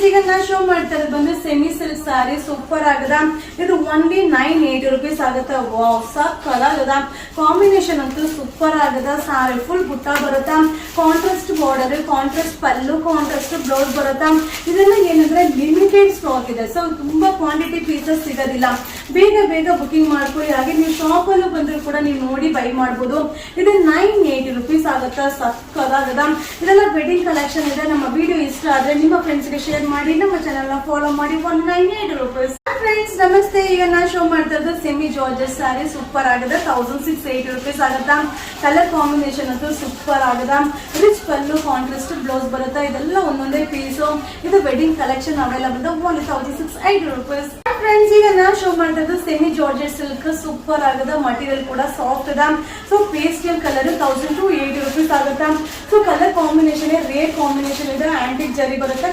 ಈಗ ನಾ ಶೋ ಮಾಡ್ತಾ ಇರೋದು ಬಂದು ಸೆಮಿ ಸಿಲ್ಕ್ ಸ್ಯಾರಿ ಸೂಪರ್ ಆಗದ. ಇದು ಓನ್ಲಿ 980 rupees ಆಗುತ್ತೆ. ವಾವ್ ಸಕ್ಕತ್ತಾಗದ. ಕಾಂಬಿನೇಷನ್ ಅಂತೂ ಸೂಪರ್ ಆಗದ. ಸಾರಿ ಫುಲ್ ಬುಟ್ಟ ಬರುತ್ತಾ, ಕಾಂಟ್ರಾಸ್ಟ್ ಬಾರ್ಡರ್, ಕಾಂಟ್ರಾಸ್ಟ್ ಪಲ್ಲು, ಕಾಂಟ್ರಾಸ್ಟ್ ಬ್ಲೌಸ್ ಬರುತ್ತಾ. ಇದೆಲ್ಲ ಏನಂದ್ರೆ ಲಿಮಿಟೆಡ್ ಸ್ಟಾಕ್ ಇದೆ. ಸೊ ತುಂಬಾ ಕ್ವಾಂಟಿಟಿ ಪೀಸಸ್ ಸಿಗೋದಿಲ್ಲ. ಬೇಗ ಬೇಗ ಬುಕಿಂಗ್ ಮಾಡ್ಕೊಳ್ಳಿ. ಹಾಗೆ ನೀವು ಶಾಪ್ ಅಲ್ಲೂ ಬಂದ್ರು ಕೂಡ ನೀವು ನೋಡಿ ಬೈ ಮಾಡಬಹುದು. ಇದು 980 rupees ಆಗುತ್ತೆ. ಸಕ್ಕತ್ತಾಗದ. ಇದೆಲ್ಲ ವೆಡ್ಡಿಂಗ್ ಕಲೆಕ್ಷನ್ ಇದೆ. ನಮ್ಮ ವಿಡಿಯೋ ಇಷ್ಟ ಆದ್ರೆ ನಿಮ್ಮ ಫ್ರೆಂಡ್ಸ್ ಗೆ ಶೇರ್ ಮಾಡಿ, ನಮ್ಮ ಚಾನೆಲ್ ನ ಫಾಲೋ ಮಾಡಿ. 198 rupees. ಫ್ರೆಂಡ್ಸ್ ನಮಸ್ತೆ. ಈಗ ನಾನು ಶೋ ಮಾಡ್ತಾ ಇರೋದು ಸೆಮಿ ಜಾರ್ಜೆಟ್ ಸ್ಯಾರಿ ಸೂಪರ್ ಆಗದ. 1680 rupees ಆಗುತ್ತಾ. ಕಲರ್ ಕಾಂಬಿನೇಷನ್ ಅಂತೂ ಸೂಪರ್ ಆಗದ. ರಿಚ್ ಪಲ್ಲು, ಕಾಂಟ್ರಾಸ್ಟ್ ಬ್ಲೌಸ್ ಬರುತ್ತಾ. ಇದೆಲ್ಲ ಒಂದೊಂದೇ ಪೀಸು. ಇದು wedding collection available. Only 1680 rupees. Friends ಈಗ ನಾನು ಶೋ ಮಾಡ್ತಾ ಇರೋದು ಸೆಮಿ ಜಾರ್ಜೆಟ್ ಸಿಲ್ಕ್ ಸೂಪರ್ ಆಗದ. ಮಟೀರಿಯಲ್ ಕೂಡ ಸಾಫ್ಟ್ ಅದ. ಸೊ ಪೇಸ್ಟಲ್ ಕಲರ್ 1280 rupees ಆಗುತ್ತಾ. So colour combination rate combination ಇದೆ. ಆಂಟಿಕ್ ಜರಿ ಬರುತ್ತೆ.